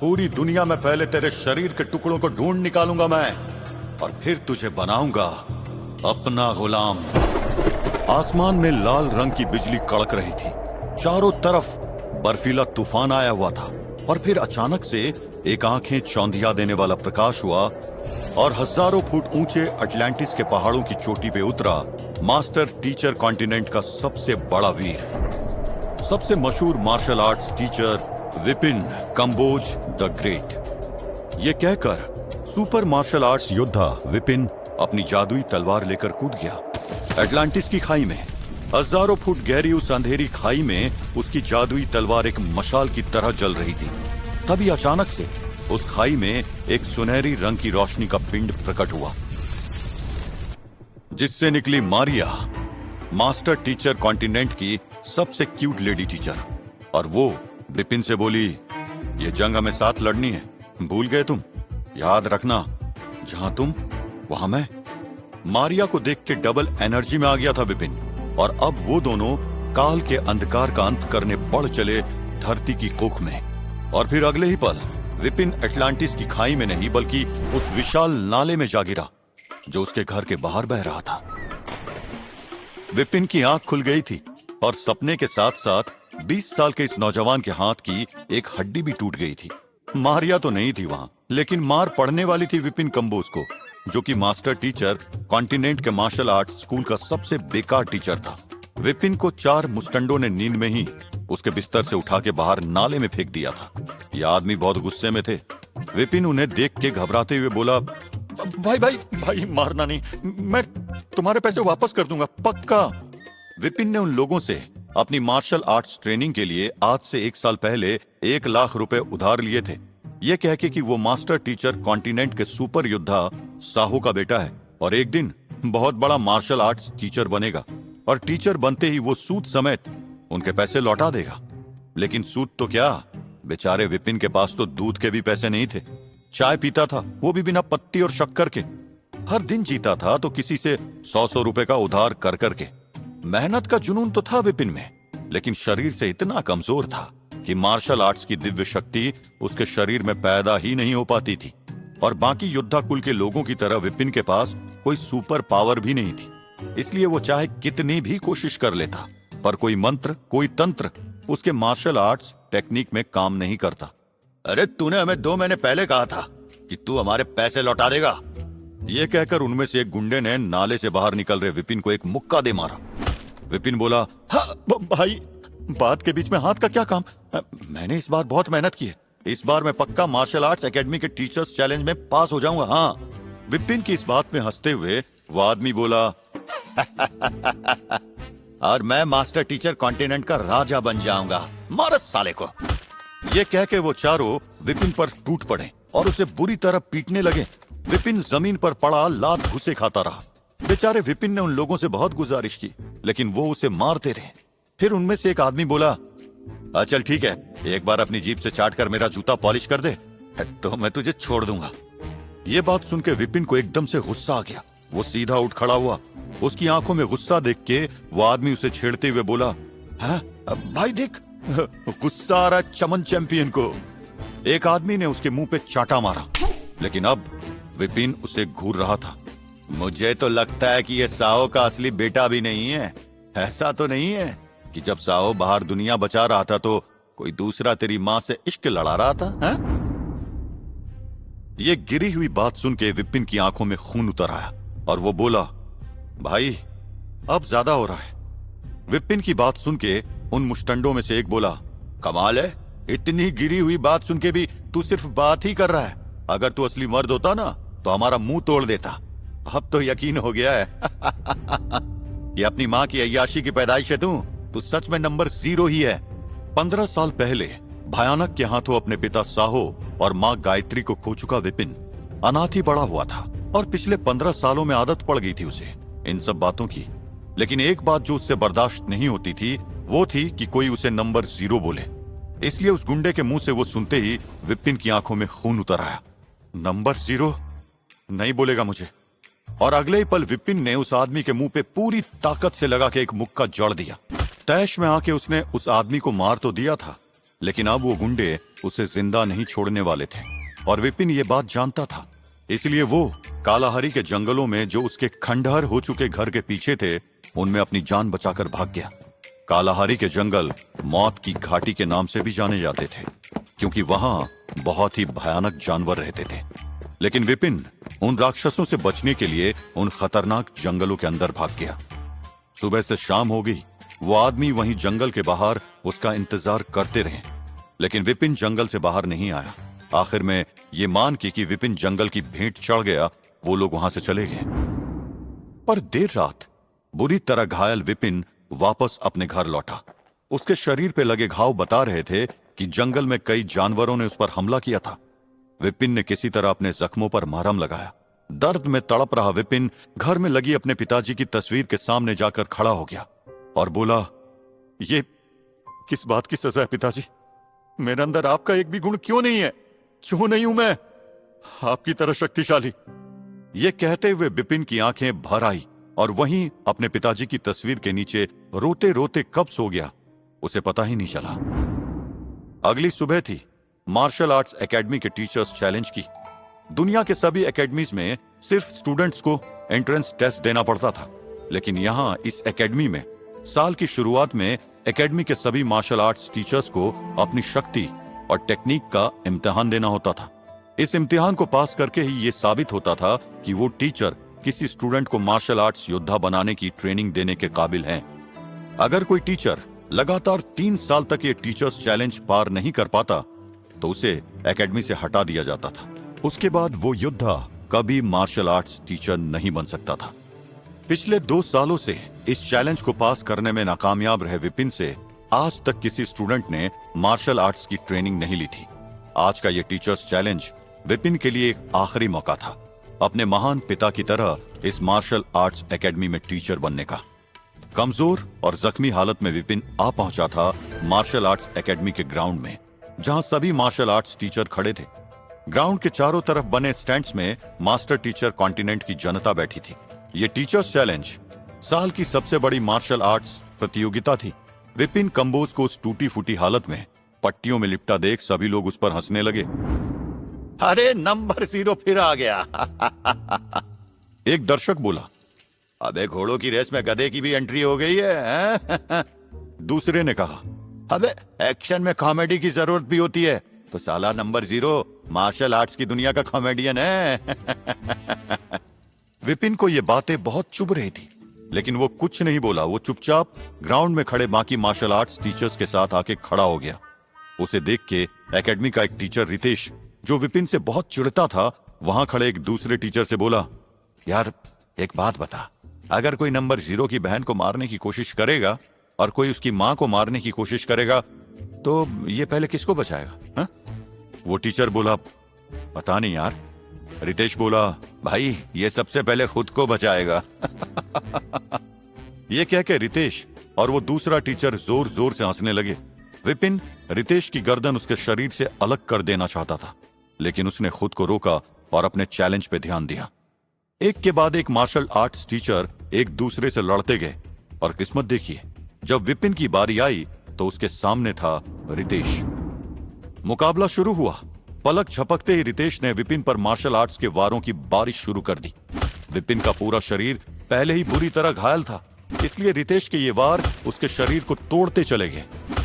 पूरी दुनिया में फैले तेरे शरीर के टुकड़ों को ढूंढ निकालूंगा मैं और फिर तुझे बनाऊंगा अपना गुलाम। आसमान में लाल रंग की बिजली कड़क रही थी, चारों तरफ बर्फीला तूफान आया हुआ था और फिर अचानक से एक आंखें चौंधिया देने वाला प्रकाश हुआ और हजारों फुट ऊंचे अटलांटिस के पहाड़ों की चोटी पे उतरा मास्टर टीचर कॉन्टिनेंट का सबसे बड़ा वीर, सबसे मशहूर martial arts teacher Vipin Kamboj the great. ये कहकर सुपर मार्शल आर्ट्स योद्धा विपिन अपनी जादुई तलवार लेकर कूद गया अटलांटिस की खाई में। हजारों फुट गहरी उस अंधेरी खाई में उसकी जादुई तलवार एक मशाल की तरह जल रही थी। तभी अचानक से उस खाई में एक सुनहरी रंग की रोशनी का पिंड प्रकट हुआ, जिससे निकली मारिया, मास्टर टीचर कॉन्टिनेंट की सबसे क्यूट लेडी टीचर। और वो विपिन से बोली, ये जंग हमें साथ लड़नी है, भूल गए तुम? याद रखना, जहां तुम वहां मैं। मारिया को देख के डबल एनर्जी में आ गया था विपिन और अब वो दोनों काल के अंधकार का अंत करने बढ़ चले धरती की कोख में। और फिर अगले ही पल विपिन अटलांटिस की खाई में नहीं बल्कि उस विशाल नाले में जा गिरा जो उसके घर के बाहर बह रहा था। विपिन की आंख खुल गई थी और सपने के साथ साथ 20 साल के इस नौजवान के हाथ की एक हड्डी भी टूट गई थी। मारिया तो नहीं थी वहां, लेकिन मार पड़ने वाली थी विपिन कंबोज को, जो कि मास्टर टीचर कॉन्टिनेंट के मार्शल आर्ट स्कूल का सबसे बेकार टीचर था। विपिन को 4 मुस्टंडों ने नींद में ही उसके बिस्तर से उठा के बाहर नाले में फेंक दिया था। ये आदमी बहुत गुस्से में थे। विपिन उन्हें देख के घबराते हुए बोला, भाई भाई भाई मारना नहीं, मैं तुम्हारे पैसे वापस कर दूंगा, पक्का। विपिन ने उन लोगों से अपनी मार्शल आर्ट्स ट्रेनिंग के लिए आज से 1 साल पहले 1 लाख रुपए उधार लिए थे, ये कह के कि वो मास्टर टीचर कॉन्टिनेंट के सुपर योद्धा साहो का बेटा है और एक दिन बहुत बड़ा मार्शल आर्ट्स टीचर बनेगा और टीचर बनते ही वो सूद समेत उनके पैसे लौटा देगा। लेकिन सूद तो क्या, बेचारे विपिन के पास तो दूध के भी पैसे नहीं थे। चाय पीता था, वो भी बिना पत्ती और शक्कर के। हर दिन जीता था तो किसी से 100-100 रुपए का उधार कर करके। मेहनत का जुनून तो था विपिन में, लेकिन शरीर से इतना कमजोर था कि मार्शल आर्ट्स की दिव्य शक्ति उसके शरीर में पैदा ही नहीं हो पाती थी। और बाकी योद्धा कुल के लोगों की तरह विपिन के पास कोई सुपर पावर भी नहीं थी, इसलिए वो चाहे कितनी भी कोशिश कर लेता पर कोई मंत्र, कोई तंत्र उसके मार्शल आर्ट्स टेक्निक में काम नहीं करता। अरे तूने हमें 2 महीने पहले कहा था कि तू हमारे पैसे लौटा देगा। ये कहकर उनमें से एक गुंडे ने नाले से बाहर निकल रहे विपिन को एक मुक्का दे मारा। विपिन बोला, हाँ भाई, बात के बीच में हाथ का क्या काम? मैंने इस बार बहुत मेहनत की है, इस बार मैं पक्का मार्शल आर्ट्स एकेडमी के टीचर्स चैलेंज में पास हो जाऊंगा। हाँ। विपिन की इस बात में हंसते हुए वो आदमी बोला, और मैं मास्टर टीचर कॉन्टिनेंट का राजा बन जाऊंगा, मारस साले को। ये कह के वो चारों विपिन पर टूट पड़े और उसे बुरी तरह पीटने लगे। विपिन जमीन पर पड़ा लात घुसे खाता रहा। बेचारे विपिन ने उन लोगं से बहुत गुजारिश की, लेकिन वो उसे मारते रहे। फिर उनमें से एक आदमी बोला, चल ठीक है, एक बार अपनी जीभ से चाट कर मेरा जूता पॉलिश कर दे तो मैं तुझे छोड़ दूंगा। ये बात सुन के विपिन को एकदम से गुस्सा आ गया। वो सीधा उठ खड़ा हुआ। उसकी आंखों में गुस्सा देख के वो आदमी उसे छेड़ते हुए बोला, हाँ भाई देख, गुस्सा आ रहा चमन चैंपियन को। एक आदमी ने उसके मुंह पे चाटा मारा, लेकिन अब विपिन उसे घूर रहा था। मुझे तो लगता है कि ये साहो का असली बेटा भी नहीं है। ऐसा तो नहीं है कि जब साहो बाहर दुनिया बचा रहा था तो कोई दूसरा तेरी माँ से इश्क लड़ा रहा था, है? ये गिरी हुई बात सुन के विपिन की आंखों में खून उतर आया और वो बोला, भाई अब ज्यादा हो रहा है। विपिन की बात सुन के उन मुस्टंडों में से एक बोला, कमाल है, इतनी गिरी हुई बात सुन के भी तू सिर्फ बात ही कर रहा है। अगर तू असली मर्द होता ना तो हमारा मुंह तोड़ देता। अब तो यकीन हो गया है कि अपनी माँ की अय्याशी की पैदाइश है तू सच में नंबर 0 ही है। 15 साल पहले भयानक के हाथों अपने पिता साहो और माँ गायत्री को खो चुका विपिन अनाथ ही बड़ा हुआ था और पिछले 15 सालों में आदत पड़ गई थी उसे इन सब बातों की। लेकिन एक बात जो उससे बर्दाश्त नहीं होती थी वो थी कि कोई उसे नंबर 0 बोले। इसलिए उस गुंडे के मुंह से वो सुनते ही विपिन की आंखों में खून उतर आया। नंबर 0 नहीं बोलेगा मुझे। और अगले ही पल विपिन ने उस आदमी के मुंह पे पूरी ताकत से लगा के एक मुक्का जड़ दिया। तैश में आके उसने उस आदमी को मार तो दिया था, लेकिन अब वो गुंडे उसे जिंदा नहीं छोड़ने वाले थे और विपिन ये बात जानता था। इसलिए वो कालाहारी के जंगलों में जो उसके खंडहर हो चुके घर के पीछे थे उनमें अपनी जान बचाकर भाग गया। कालाहारी के जंगल मौत की घाटी के नाम से भी जाने जाते थे क्योंकि वहां बहुत ही भयानक जानवर रहते थे। लेकिन विपिन उन राक्षसों से बचने के लिए उन खतरनाक जंगलों के अंदर भाग गया। सुबह से शाम हो गई, वो आदमी वहीं जंगल के बाहर उसका इंतजार करते रहे, लेकिन विपिन जंगल से बाहर नहीं आया। आखिर में ये मान के कि विपिन जंगल की भेंट चढ़ गया, वो लोग वहां से चले गए। पर देर रात बुरी तरह घायल विपिन वापस अपने घर लौटा। उसके शरीर पे लगे घाव बता रहे थे कि जंगल में कई जानवरों ने उस पर हमला किया था। विपिन ने किसी तरह अपने जख्मों पर मरहम लगाया। दर्द में तड़प रहा विपिन घर में लगी अपने पिताजी की तस्वीर के सामने जाकर खड़ा हो गया और बोला, ये किस बात की सजा है पिताजी? मेरे अंदर आपका एक भी गुण क्यों नहीं है? क्यों नहीं हूं मैं आपकी तरह शक्तिशाली? ये कहते हुए विपिन की आंखें भर आई और वहीं अपने पिताजी की तस्वीर के नीचे रोते रोते कब सो गया उसे पता ही नहीं चला। अगली सुबह थी। मार्शल आर्ट्स एकेडमी के टीचर्स चैलेंज की। दुनिया के सभी एकेडमीज में सिर्फ स्टूडेंट्स को एंट्रेंस टेस्ट देना पड़ता था, लेकिन यहां इस एकेडमी में साल की शुरुआत में एकेडमी के सभी मार्शल आर्ट्स टीचर्स को अपनी शक्ति और टेक्निक का इम्तिहान देना होता था। इस इम्तिहान को पास करके ही ये साबित होता था कि वो टीचर किसी स्टूडेंट को मार्शल आर्ट्स योद्धा बनाने की ट्रेनिंग देने के काबिल हैं। अगर कोई टीचर लगातार 3 साल तक ये टीचर्स चैलेंज पार नहीं कर पाता तो उसे एकेडमी से हटा दिया जाता था। उसके बाद वो योद्धा कभी मार्शल आर्ट्स टीचर नहीं बन सकता था। पिछले 2 सालों से इस चैलेंज को पास करने में नाकामयाब रहे विपिन से आज तक किसी स्टूडेंट ने मार्शल आर्ट्स की ट्रेनिंग नहीं ली थी। आज का ये टीचर्स चैलेंज विपिन के लिए एक आखिरी मौका था अपने महान पिता की तरह इस मार्शल आर्ट्स एकेडमी में टीचर बनने का। कमजोर और जख्मी हालत में विपिन आ पहुंचा था मार्शल आर्ट्स एकेडमी के ग्राउंड में, जहां सभी मार्शल आर्ट्स टीचर खड़े थे। ग्राउंड के चारों तरफ बने स्टैंड्स में मास्टर टीचर कॉन्टिनेंट की जनता बैठी थी। ये टीचर्स चैलेंज साल की सबसे बड़ी मार्शल आर्ट्स प्रतियोगिता थी। विपिन कंबोज को उस टूटी फूटी हालत में पट्टियों में लिपटा देख सभी लोग उस पर हंसने लगे। अरे नंबर 0 फिर आ गया। एक दर्शक बोला, अबे घोड़ों की रेस में गधे की भी एंट्री हो गई है। दूसरे ने कहा, अबे एक्शन में कॉमेडी की जरूरत भी होती है, तो साला नंबर 0 मार्शल आर्ट्स की दुनिया का कॉमेडियन है। विपिन को ये बातें बहुत चुभ रही थी, लेकिन वो कुछ नहीं बोला। वो चुपचाप ग्राउंड में खड़े बाकी मार्शल आर्ट्स टीचर्स के साथ आके खड़ा हो गया। उसे देख के एकेडमी का एक टीचर रितेश, जो विपिन से बहुत चिढ़ता था, वहां खड़े एक दूसरे टीचर से बोला, यार एक बात बता, अगर कोई नंबर 0 की बहन को मारने की कोशिश करेगा और कोई उसकी मां को मारने की कोशिश करेगा तो ये पहले किसको बचाएगा? हा? वो टीचर बोला, पता नहीं यार। रितेश बोला, भाई ये सबसे पहले खुद को बचाएगा। ये कह के रितेश और वो दूसरा टीचर जोर जोर से हंसने लगे। विपिन रितेश की गर्दन उसके शरीर से अलग कर देना चाहता था, लेकिन उसने खुद को रोका और अपने चैलेंज पे ध्यान दिया। एक के बाद एक मार्शल आर्ट्स टीचर एक दूसरे से लड़ते गए और किस्मत देखिए, जब विपिन की बारी आई तो उसके सामने था रितेश। मुकाबला शुरू हुआ। पलक झपकते ही रितेश ने विपिन पर मार्शल आर्ट्स के वारों की बारिश शुरू कर दी। विपिन का पूरा शरीर पहले ही बुरी तरह घायल था, इसलिए रितेश के ये वार उसके शरीर को तोड़ते चले गए।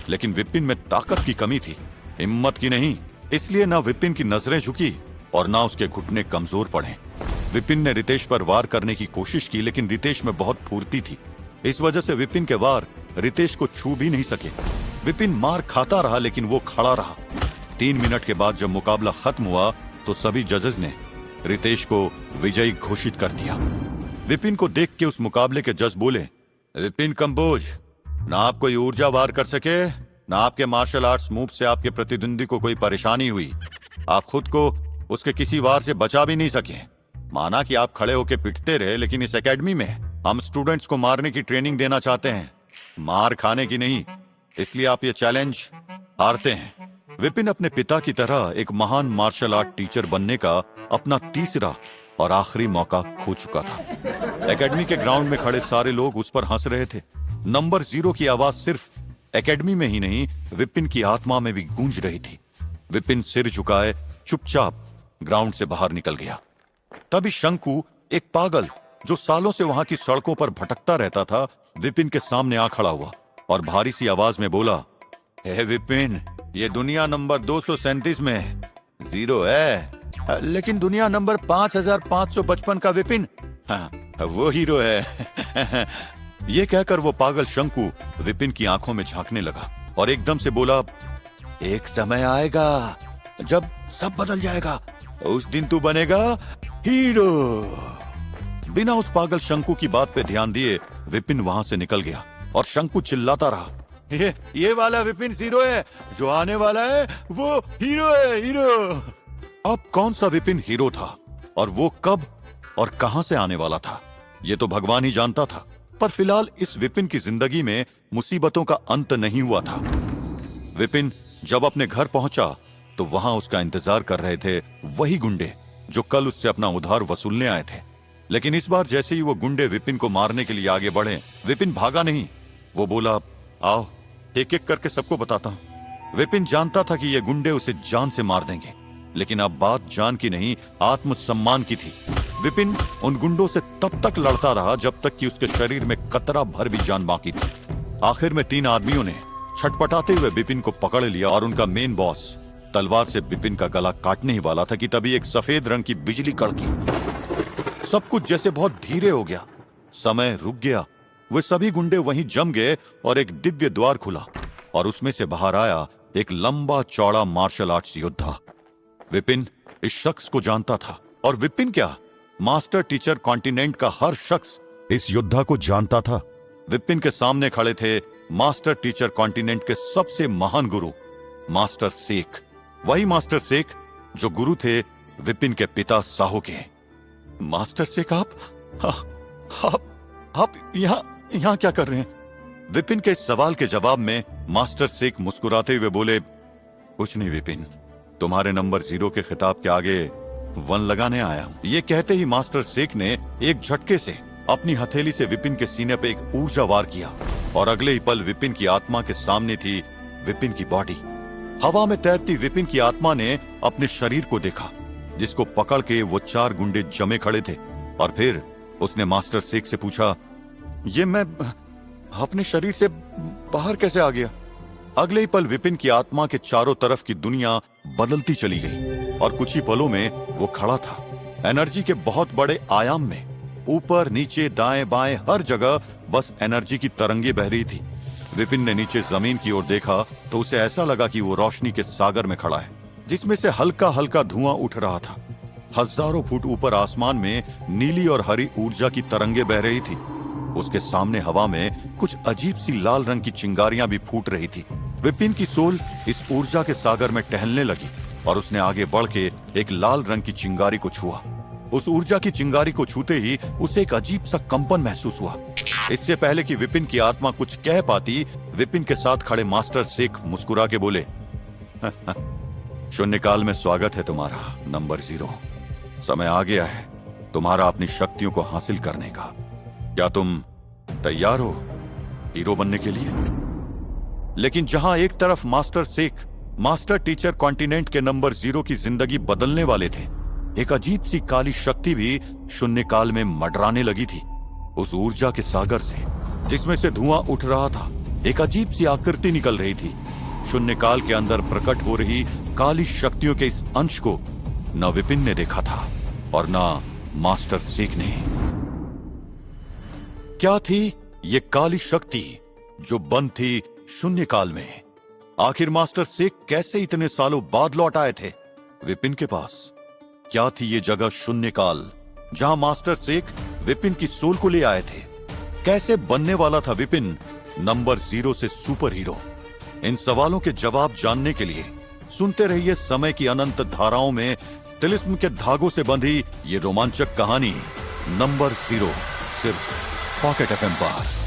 लेकिन विपिन में ताकत की कमी थी, हिम्मत की नहीं। इसलिए ना विपिन की नजरें झुकी और ना उसके घुटने कमजोर पड़े। विपिन ने रितेश पर वार करने की कोशिश की, लेकिन रितेश में बहुत फुर्ती थी। इस वजह से विपिन के वार रितेश को छू भी नहीं सके। विपिन मार खाता रहा, लेकिन वो खड़ा रहा। 3 मिनट के बाद जब मुकाबला खत्म हुआ तो सभी जजेस ने रितेश को विजयी घोषित कर दिया। विपिन को देख के उस मुकाबले के जज बोले, विपिन कंबोज, ना आप कोई ऊर्जा वार कर सके, ना आपके मार्शल आर्ट्स मूव से आपके प्रतिद्वंदी को कोई परेशानी हुई। आप खुद को उसके किसी वार से बचा भी नहीं सके। माना कि आप खड़े होके पिटते रहे, लेकिन इस एकेडमी में हम स्टूडेंट्स को मारने की ट्रेनिंग देना चाहते हैं, मार खाने की नहीं। इसलिए आप ये चैलेंज हारते हैं। विपिन अपने पिता की तरह एक महान मार्शल आर्ट टीचर बनने का अपना तीसरा और आखिरी मौका खो चुका था। एकेडमी के ग्राउंड में खड़े सारे लोग उस पर हंस रहे थे। नंबर 0 की आवाज सिर्फ एकेडमी में ही नहीं, विपिन की आत्मा में भी गूंज रही थी। विपिन सिर झुकाए चुपचाप ग्राउंड से बाहर निकल गया। तभी शंकु, एक पागल जो सालों से वहां की सड़कों पर भटकता रहता था, विपिन के सामने आ खड़ा हुआ और भारी सी आवाज में बोला, हे विपिन, ये दुनिया नंबर 237 में 0 है, लेकिन दुनिया नंबर 5555 का विपिन, हाँ, वो हीरो है। ये कहकर वो पागल शंकु विपिन की आंखों में झांकने लगा और एकदम से बोला, एक समय आएगा जब सब बदल जाएगा, उस दिन तू बनेगा हीरो। बिना उस पागल शंकु की बात पे ध्यान दिए विपिन वहां से निकल गया और शंकु चिल्लाता रहा, ये वाला विपिन 0 है, जो आने वाला है वो हीरो है, हीरो। अब कौन सा विपिन हीरो था और वो कब और कहां से आने वाला था, ये तो भगवान ही जानता था। पर फिलहाल इस विपिन की जिंदगी में मुसीबतों का अंत नहीं हुआ था। विपिन जब अपने घर पहुंचा तो वहां उसका इंतजार कर रहे थे वही गुंडे जो कल उससे अपना उधार वसूलने आए थे। लेकिन इस बार जैसे ही वो गुंडे विपिन को मारने के लिए आगे बढ़े, विपिन भागा नहीं। वो बोला, आओ एक एक करके सबको बताता हूं। विपिन जानता था कि ये गुंडे उसे जान से मार देंगे, लेकिन अब बात जान की नहीं, आत्मसम्मान की थी। विपिन उन गुंडों से तब तक लड़ता रहा जब तक कि उसके शरीर में कतरा भर भी जान बाकी थी। आखिर में 3 आदमियों ने छटपटाते हुए विपिन को पकड़ लिया और उनका मेन बॉस तलवार से विपिन का गला काटने ही वाला था कि तभी एक सफेद रंग की बिजली कड़की। सब कुछ जैसे बहुत धीरे हो गया, समय रुक गया। वे सभी गुंडे वहीं जम गए और एक दिव्य द्वार खुला और उसमें से बाहर आया एक लंबा चौड़ा मार्शल आर्ट्स योद्धा। विपिन इस शख्स को जानता था, और विपिन क्या, मास्टर टीचर कॉन्टिनेंट का हर शख्स इस योद्धा को जानता था। विपिन के सामने खड़े थे मास्टर टीचर कॉन्टिनेंट के सबसे महान गुरु मास्टर शेख, वही मास्टर शेख जो गुरु थे विपिन के पिता साहू के। मास्टर शेख, आप यहाँ क्या कर रहे हैं? विपिन के इस सवाल के जवाब में मास्टर शेख मुस्कुराते हुए बोले, कुछ नहीं विपिन, तुम्हारे नंबर 0 के खिताब के आगे 1 लगाने आया हूं। ये कहते ही मास्टर शेख ने एक झटके से अपनी हथेली से विपिन के सीने पे एक ऊर्जा वार किया और अगले ही पल विपिन की आत्मा के सामने थी विपिन की बॉडी। हवा में तैरती विपिन की आत्मा ने अपने शरीर को देखा, जिसको पकड़ के वो 4 गुंडे जमे खड़े थे। और फिर उसने मास्टर शेख से पूछा, ये मैं अपने शरीर से बाहर कैसे आ गया? अगले ही पल विपिन की आत्मा के चारों तरफ की दुनिया बदलती चली गई और कुछ ही पलों में वो खड़ा था एनर्जी के बहुत बड़े आयाम में। ऊपर नीचे दाएं बाएं हर जगह बस एनर्जी की तरंगे बह रही थी। विपिन ने नीचे जमीन की ओर देखा तो उसे ऐसा लगा कि वो रोशनी के सागर में खड़ा है, जिसमें से हल्का हल्का धुआं उठ रहा था। हजारों फुट ऊपर आसमान में नीली और हरी ऊर्जा की तरंगे बह रही थी। उसके सामने हवा में कुछ अजीब सी लाल रंग की चिंगारियां भी फूट रही थी। विपिन की सोल इस ऊर्जा के सागर में टहलने लगी और उसने आगे बढ़ के एक लाल रंग की चिंगारी को छुआ। उस ऊर्जा की चिंगारी को छूते ही उसे एक अजीब सा कंपन महसूस हुआ। इससे पहले कि विपिन की आत्मा कुछ कह पाती, विपिन के साथ खड़े मास्टर शेख मुस्कुरा के बोले, शून्यकाल में स्वागत है तुम्हारा नंबर 0। समय आ गया है तुम्हारा अपनी शक्तियों को हासिल करने का। क्या तुम तैयार हो हीरो बनने के लिए? लेकिन जहां एक तरफ master Sheikh master teacher continent के नंबर 0 की जिंदगी बदलने वाले थे, एक अजीब सी काली शक्ति भी शून्यकाल में मडराने लगी थी। उस ऊर्जा के सागर से, जिसमें से धुआं उठ रहा था, एक अजीब सी आकृति निकल रही थी। शून्यकाल के अंदर प्रकट हो रही काली शक्तियों के इस अंश को न विपिन ने देखा था और न मास्टर शेख ने। क्या थी ये काली शक्ति जो बंद थी शून्यकाल में? आखिर मास्टर शेख कैसे इतने सालों बाद लौट आए थे विपिन के पास? क्या थी ये जगह शून्यकाल जहां मास्टर शेख विपिन की सोल को ले आए थे? कैसे बनने वाला था विपिन नंबर 0 से सुपर हीरो? इन सवालों के जवाब जानने के लिए सुनते रहिए समय की अनंत धाराओं में तिलिस्म के धागों से बंधी ये रोमांचक कहानी नंबर 0, सिर्फ पॉकेट FM पर।